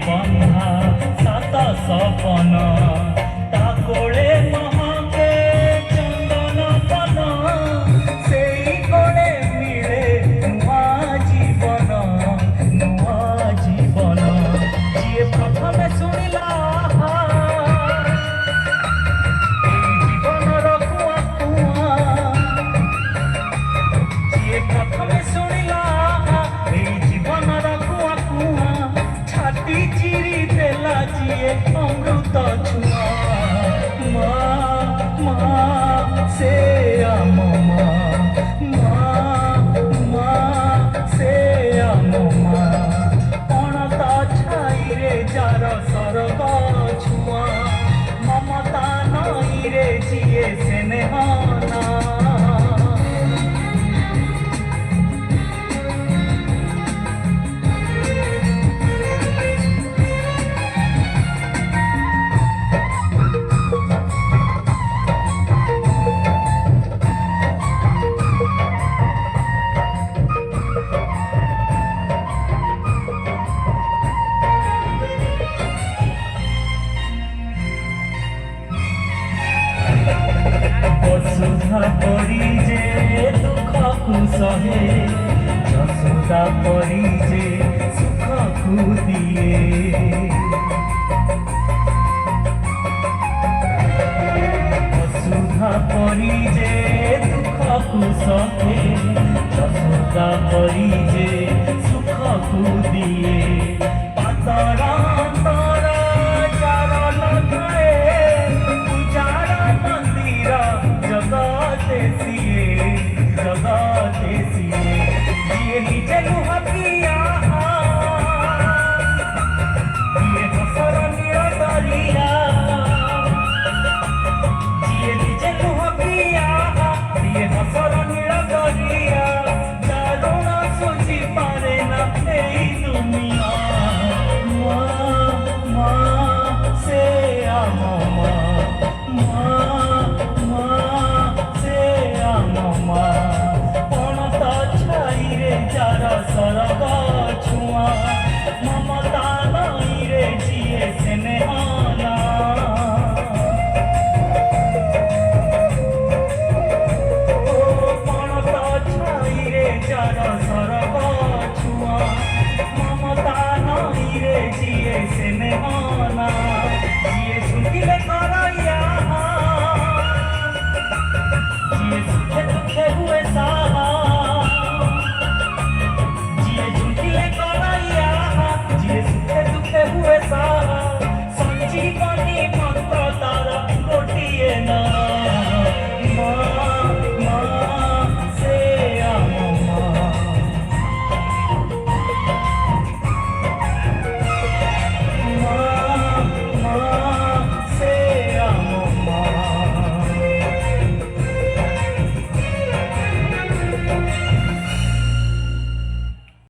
बंधा सात सपन ता कोले महके चंदन पन से कोले मिले नुआ जीवन जी प्रथम शुणिला जीवन रुआ कुआ जी प्रथम शुणिला जीवन रुआ कुआ छाती चिरी देला जी अमृत छुआ माँ से आम माँ से आम अणता छाई रे जार सरग छुआ ममता नई रे जिए स्नेहना वसुधा परी जे दुख को सहे यशोदा परी जे सुख को दिए वसुधा परी जे दुख को सहे यशोदा परी